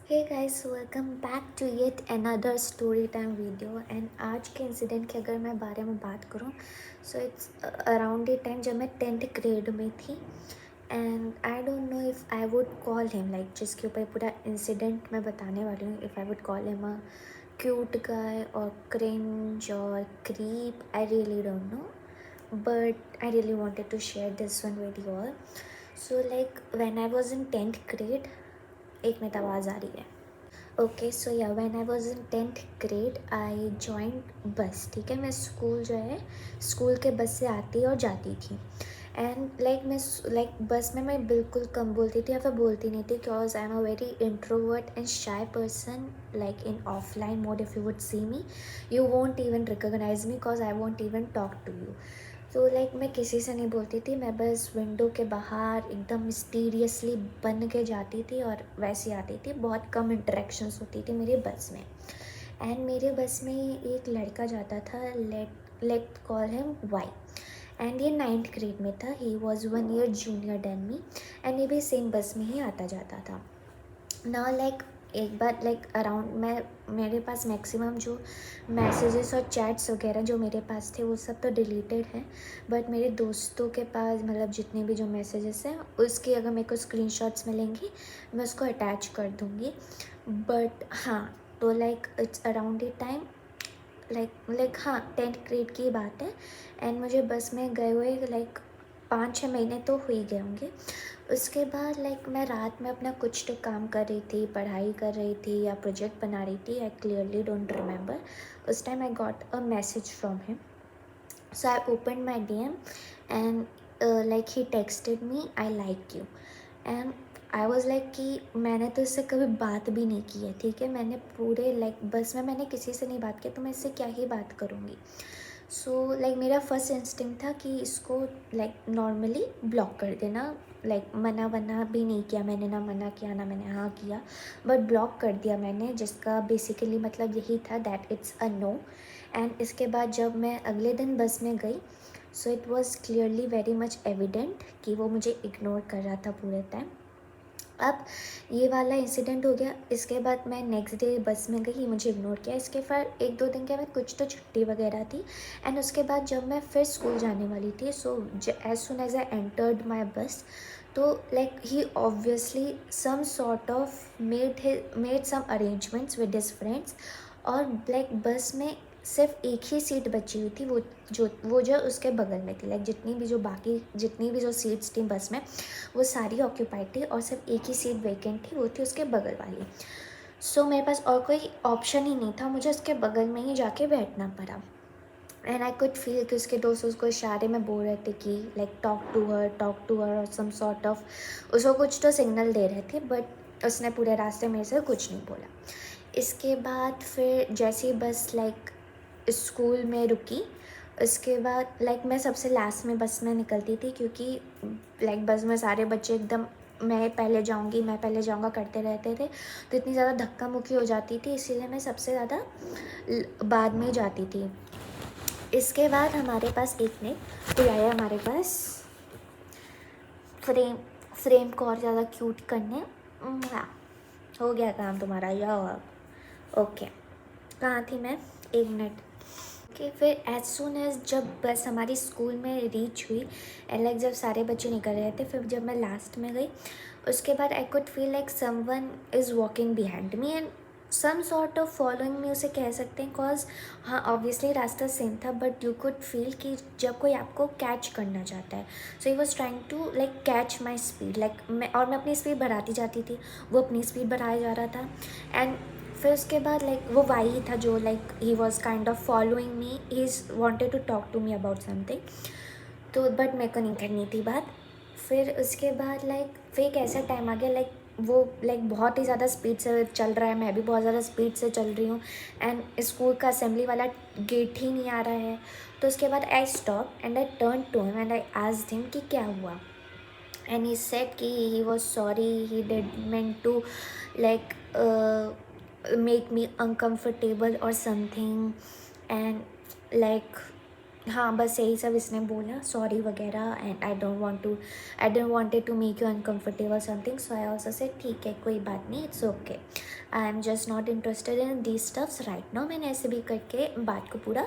Hey guys, welcome back to yet another story time video. And आज के incident की अगर मैं बारे में बात करूँ, so it's around the time जब मैं 10th ग्रेड में थी। And I don't know if I would call him, like जिसके ऊपर पूरा इंसिडेंट मैं बताने वाली हूँ, if I would call him a cute guy और क्रिंज और creep, I really don't know, but I really wanted to share this one with you all. So like when I was in 10th grade, एक minute आवाज़ आ रही है। Okay, सो या when I was in 10th grade I joined बस। ठीक है, मैं school जो है स्कूल के बस से आती और जाती थी। एंड लाइक बस में मैं बिल्कुल कम बोलती थी या फिर बोलती नहीं थी, because I am a very introvert and shy person. Like in offline mode if you would see me, you won't even recognise me because I won't even talk to you. तो लाइक मैं किसी से नहीं बोलती थी, मैं बस window के बाहर एकदम मिस्टीरियसली बन के जाती थी और वैसे आती थी। बहुत कम इंटरेक्शंस होती थी मेरी बस में। एंड मेरे बस में एक लड़का जाता था, let call him Y. And ये 9th ग्रेड में था, he was 1 year junior than me. And ये भी सेम बस में ही आता जाता था ना। लाइक एक बार लाइक अराउंड मैं मेरे पास मैक्सिमम जो मैसेजेस और चैट्स वगैरह जो मेरे पास थे वो सब तो डिलीटेड हैं, बट मेरे दोस्तों के पास मतलब जितने भी जो मैसेजेस हैं उसकी अगर मेरे को स्क्रीनशॉट्स मिलेंगी मैं उसको अटैच कर दूँगी। बट हाँ, तो like it's around the time, like हाँ, 10th ग्रेड की बात है। एंड मुझे बस में गए हुए लाइक 5-6 महीने तो हो ही गए होंगे। उसके बाद लाइक मैं रात में अपना कुछ तो काम कर रही थी, पढ़ाई कर रही थी या प्रोजेक्ट बना रही थी, आई क्लियरली डोंट रिमेंबर। उस time I got a message from him, so I open my DM and like he texted me I like you. And I was like कि मैंने तो इससे कभी बात भी नहीं की है। ठीक है, मैंने पूरे लाइक बस में मैंने किसी से नहीं बात की, तो मैं इससे क्या ही बात करूँगी। सो लाइक मेरा फर्स्ट इंस्टिंक्ट था कि इसको लाइक नॉर्मली ब्लॉक कर देना। लाइक मना वना भी नहीं किया मैंने, ना मना किया ना मैंने हाँ किया, बट ब्लॉक कर दिया मैंने, जिसका बेसिकली मतलब यही था that it's a no. And इसके बाद जब मैं अगले दिन बस में गई, so it was clearly very much evident कि वो मुझे इग्नोर कर रहा था पूरे टाइम। अब ये वाला इंसिडेंट हो गया। इसके बाद मैं नेक्स्ट डे बस में गई, मुझे इग्नोर किया। इसके बाद 1-2 दिन के बाद कुछ तो छुट्टी वगैरह थी। एंड उसके बाद जब मैं फिर स्कूल जाने वाली थी, so as soon as I entered my bus, तो like he obviously some sort of made some arrangements with his friends. और लाइक बस में सिर्फ एक ही सीट बची हुई थी, वो जो उसके बगल में थी। लाइक जितनी भी जो सीट्स थी बस में वो सारी ऑक्यूपाइड थी और सिर्फ एक ही सीट वेकेंट थी, वो थी उसके बगल वाली। सो मेरे पास और कोई ऑप्शन ही नहीं था, मुझे उसके बगल में ही जाके बैठना पड़ा। एंड आई कुड फील कि उसके दोस्त उसको इशारे में बोल रहे थे कि लाइक टॉक टू हर और सम सॉर्ट ऑफ उसको कुछ तो सिग्नल दे रहे थे, बट उसने पूरे रास्ते मेरे से कुछ नहीं बोला। इसके बाद फिर जैसे ही बस लाइक स्कूल में रुकी, उसके बाद लाइक मैं सबसे लास्ट में बस में निकलती थी, क्योंकि लाइक बस में सारे बच्चे एकदम मैं पहले जाऊंगा करते रहते थे, तो इतनी ज़्यादा धक्का मुक्की हो जाती थी, इसीलिए मैं सबसे ज़्यादा बाद में जाती थी। इसके बाद हमारे पास एक ने कोई आया हमारे पास फ्रेम फ्रेम को और ज़्यादा क्यूट करने। हाँ, हो गया काम तुम्हारा, जाओ अब। ओके, कहाँ थी मैं, 1 मिनट। कि फिर एज सुन एज जब बस हमारी स्कूल में रीच हुई एंड लाइक जब सारे बच्चे निकल रहे थे, फिर जब मैं लास्ट में गई, उसके बाद I could feel like someone is walking behind me and some sort of following me उसे कह सकते हैं, कॉज हाँ ऑब्वियसली रास्ता सेम था, बट यू कुड फील कि जब कोई आपको कैच करना चाहता है, so he was trying to like catch my speed. Like मैं अपनी स्पीड बढ़ाती जाती थी, वो अपनी स्पीड बढ़ाया जा रहा था। एंड फिर उसके बाद लाइक वो वाई ही था जो like he was kind of following me, he is wanted to talk to me about something. तो बट मेरे को नहीं करनी थी बात। फिर उसके बाद लाइक फिर एक ऐसा टाइम आ गया, लाइक वो लाइक बहुत ही ज़्यादा स्पीड से चल रहा है, मैं भी बहुत ज़्यादा स्पीड से चल रही हूँ, एंड स्कूल का असेंबली वाला गेट ही नहीं आ रहा है। तो उसके बाद I stop and I turn to him and I asked him कि क्या हुआ। एंड ही सेड कि he was sorry, he did meant to like make me uncomfortable or something, and like हाँ बस यही सब इसने बोला, सॉरी वगैरह, and I don't wanted to make you uncomfortable something, so I also said ठीक है कोई बात नहीं, it's okay, I am just not interested in these stuffs right now. मैंने ऐसे भी करके बात को पूरा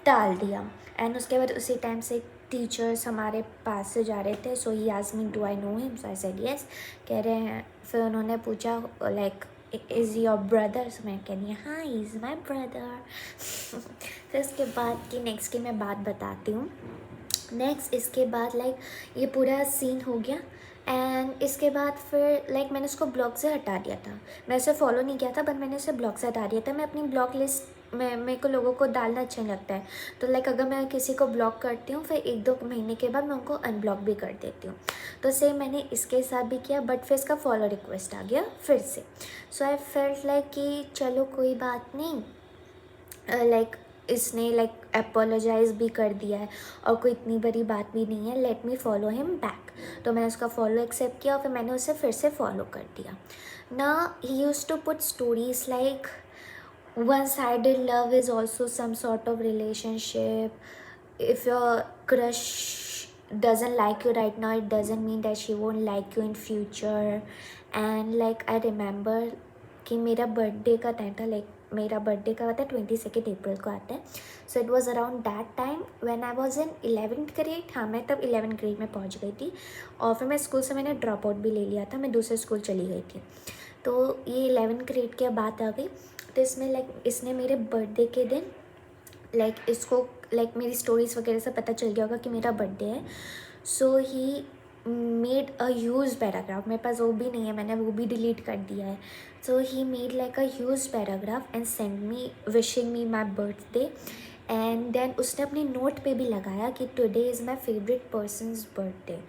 टाल दिया। एंड उसके बाद उसी टाइम से टीचर्स हमारे पास से जा रहे थे, so he asked me do I know him, so I said yes. कह रहे हैं, फिर उन्होंने पूछा like is your brother, so मैं कह रही हाँ ही इज़ माई ब्रदर। फिर उसके बाद की नेक्स्ट की मैं बात बताती हूँ। नेक्स्ट इसके बाद लाइक ये पूरा सीन हो गया, एंड इसके बाद फिर लाइक मैंने उसको ब्लॉग से हटा दिया था। मैं उसे फॉलो नहीं किया था, बट मैंने उसे ब्लॉग से हटा दिया था। मैं अपनी ब्लॉग लिस्ट में, मेरे को लोगों को डालना अच्छा नहीं लगता है, तो लाइक अगर मैं किसी को ब्लॉक करती हूँ फिर 1-2 महीने के बाद मैं उनको अनब्लॉक भी कर देती हूँ। तो सेम मैंने इसके साथ भी किया, बट फिर इसका फॉलो रिक्वेस्ट आ गया फिर से। सो आई फेल्ट लाइक कि चलो कोई बात नहीं, लाइक इसने लाइक अपोलोजाइज़ भी कर दिया है और कोई इतनी बड़ी बात भी नहीं है, let me follow him back. तो मैंने उसका फॉलो एक्सेप्ट किया और फिर मैंने उसे फिर से फॉलो कर दिया ना। He used to put stories like one-sided love is also some sort of relationship. If your crush doesn't like you right now, it doesn't mean that she won't like you in future. And like I remember कि मेरा birthday का time था, like मेरा birthday का आता है 22 अप्रैल को आता है। So it was around that time when I was in 11th grade. हाँ मैं तब 11th ग्रेड में पहुंच गई थी, और फिर मैं स्कूल से मैंने ड्रॉप आउट भी ले लिया था, मैं दूसरे स्कूल चली गई थी। तो ये 11th ग्रेड की बात आ गई। तो इसमें लाइक इसने मेरे बर्थडे के दिन लाइक इसको लाइक मेरी स्टोरीज़ वगैरह से पता चल गया होगा कि मेरा बर्थडे है। So he made a huge paragraph, मेरे पास वो भी नहीं है, मैंने वो भी डिलीट कर दिया है। So he made like a huge paragraph and send me wishing me my birthday. And then उसने अपनी नोट पे भी लगाया कि today is my favourite person's birthday,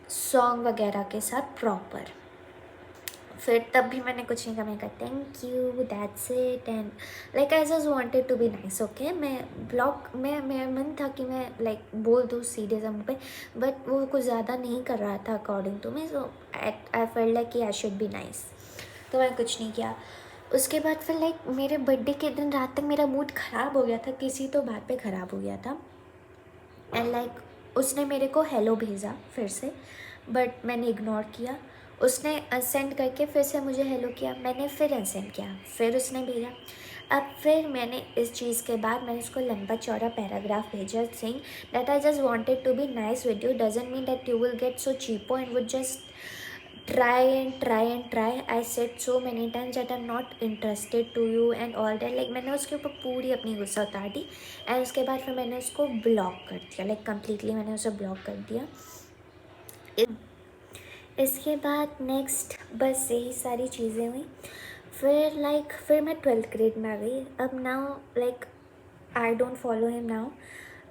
song वगैरह के साथ प्रॉपर। फिर तब भी मैंने कुछ नहीं कहा, मैं कहा thank you that's it, and like I just wanted to be nice. Okay मैं ब्लॉग में मेरा मन था कि मैं लाइक बोल दूँ सीधे से मुँह पे, बट वो कुछ ज़्यादा नहीं कर रहा था according to me, so I felt like कि आई शुड बी नाइस, तो मैं कुछ नहीं किया। उसके बाद फिर लाइक मेरे बर्थडे के दिन रात तक मेरा मूड ख़राब हो गया था, किसी तो बात पे ख़राब हो गया था। एंड लाइक उसने मेरे को हेलो भेजा फिर से, बट मैंने इग्नोर किया। उसने अनसेंड करके फिर से मुझे हेलो किया, मैंने फिर अनसेंड किया, फिर उसने भेजा। अब फिर मैंने इस चीज़ के बाद मैंने उसको लंबा चौड़ा पैराग्राफ भेजा saying that I just wanted to be nice with you, doesn't mean that you will get so cheapo and would just try and try and try. I said so many times that I'm not interested to you and all that. Like मैंने उसके ऊपर पूरी अपनी गुस्सा उतार दी, and उसके बाद फिर मैंने उसको ब्लॉक कर दिया, लाइक कम्प्लीटली मैंने उसे ब्लॉक कर दिया। इसके बाद नेक्स्ट बस यही सारी चीज़ें हुई। फिर मैं 12th ग्रेड में आ गई। अब now like I don't follow him now,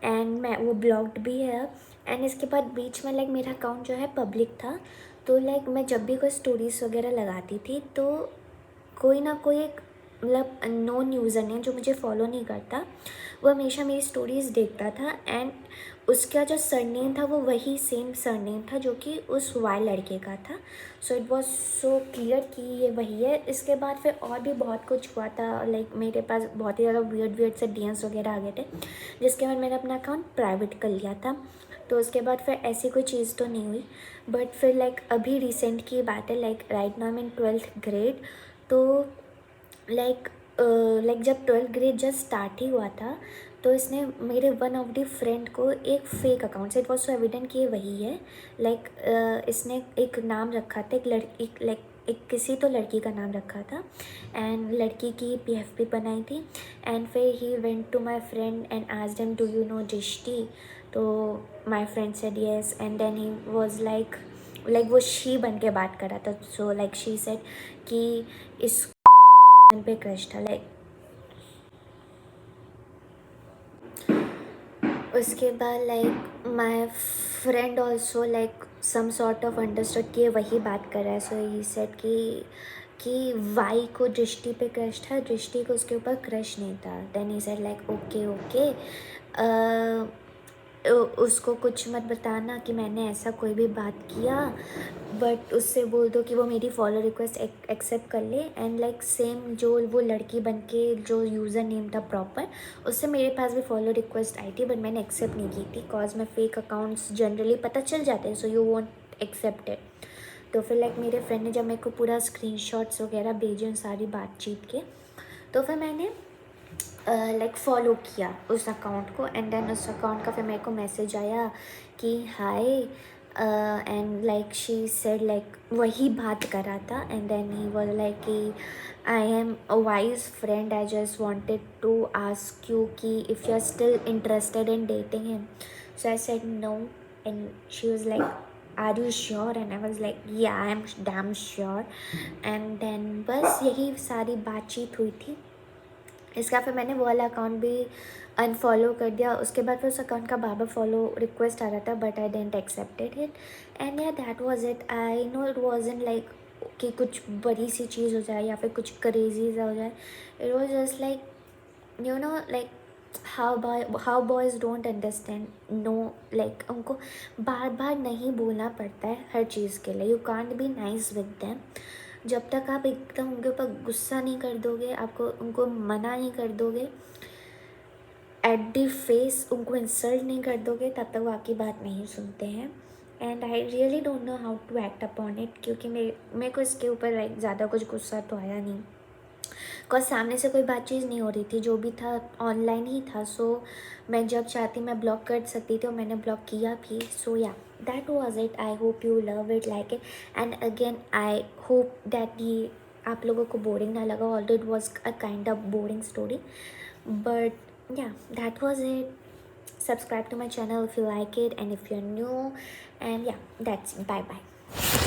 and मैं वो ब्लॉक्ड भी है अब। एंड इसके बाद बीच में लाइक मेरा अकाउंट जो है पब्लिक था, तो लाइक मैं जब भी कोई स्टोरीज़ वगैरह लगाती थी तो कोई ना कोई एक मतलब नोन यूज़र ने जो मुझे फॉलो नहीं करता, वो हमेशा मेरी स्टोरीज़ देखता था, एंड उसका जो सरनेम था वो वही सेम सरनेम था जो कि उस वाई लड़के का था। So it was so clear कि ये वही है। इसके बाद फिर और भी बहुत कुछ हुआ था, लाइक मेरे पास बहुत ही ज़्यादा वियर्ड से डीएम्स वगैरह आ गए थे, जिसके बाद मैंने अपना अकाउंट प्राइवेट कर लिया था। तो उसके बाद फिर ऐसी कोई चीज़ तो नहीं हुई, बट फिर लाइक अभी रिसेंट की बात है, like right now in 12th grade. तो लाइक जब 12th ग्रेड जस्ट स्टार्ट ही हुआ था, तो इसने मेरे वन ऑफ द फ्रेंड को एक फेक अकाउंट से, इट वॉज सो एविडेंट कि ये वही है, लाइक इसने एक नाम रखा था, एक लड़की लाइक एक किसी तो लड़की का नाम रखा था, एंड लड़की की PFP बनाई थी। एंड फिर he went to my friend and asked him do you know Drishti, तो my friend said yes, and then he was like वो शी बन के बात कर रहा था। सो लाइक शी सेड कि इस पे क्रश था, लाइक उसके बाद like my friend also like some sort of understood कि वही बात कर रहा है। सो ही सेड कि वाई को दृष्टि पे क्रश था, दृष्टि को उसके ऊपर क्रश नहीं था। Then he said like okay okay, उसको कुछ मत बताना कि मैंने ऐसा कोई भी बात किया, बट उससे बोल दो कि वो मेरी फॉलो रिक्वेस्ट एक्सेप्ट कर ले। एंड लाइक सेम जो वो लड़की बन के जो यूज़र नेम था प्रॉपर, उससे मेरे पास भी फॉलो रिक्वेस्ट आई थी, बट मैंने एक्सेप्ट नहीं की थी कॉज मैं फेक अकाउंट्स जनरली पता चल जाते हैं, so you won't accept it. तो फिर लाइक मेरे फ्रेंड ने जब मेरे को पूरा स्क्रीनशॉट्स वगैरह भेजे उन सारी बातचीत के, तो फिर मैंने लाइक फॉलो किया उस अकाउंट को। एंड देन उस अकाउंट का फिर मेरे को मैसेज आया कि hi, and like she said like वही बात कर रहा था। And then he was like कि I am a wise friend, I just wanted to ask you कि if you are still interested in dating him. So I said no, and she was like are you sure, and I was like yeah I am damn sure. And then बस यही सारी बातचीत हुई थी। इसका फिर मैंने वो वाला अकाउंट भी अनफॉलो कर दिया। उसके बाद फिर उस अकाउंट का बार बार फॉलो रिक्वेस्ट आ रहा था, but I didn't accepted it. And yeah that was it. I know it wasn't like कि कुछ बड़ी सी चीज़ हो जाए या फिर कुछ क्रेजी सा हो जाए। It was just like you know like how boys don't understand, know like उनको बार बार नहीं बोलना पड़ता है हर चीज़ के लिए। You can't be nice with them. जब तक आप एकदम उनके ऊपर गुस्सा नहीं कर दोगे, आपको उनको मना नहीं कर दोगे, एट दी फेस उनको इंसल्ट नहीं कर दोगे, तब तक वो आपकी बात नहीं सुनते हैं। And I really don't know how to act upon it, क्योंकि मेरे को इसके ऊपर लाइक ज़्यादा कुछ गुस्सा तो आया नहीं, बिकॉज सामने से कोई बातचीत नहीं हो रही थी, जो भी था ऑनलाइन ही था। सो मैं जब चाहती मैं ब्लॉक कर सकती थी और मैंने ब्लॉक किया भी। सो या that was it. I hope you love it like it. And again I hope that ये आप लोगों को बोरिंग ना लगा, although it was a kind of boring story, but yeah, that was it. Subscribe to my channel if you like it and if you're new, and yeah, that's it. Bye bye.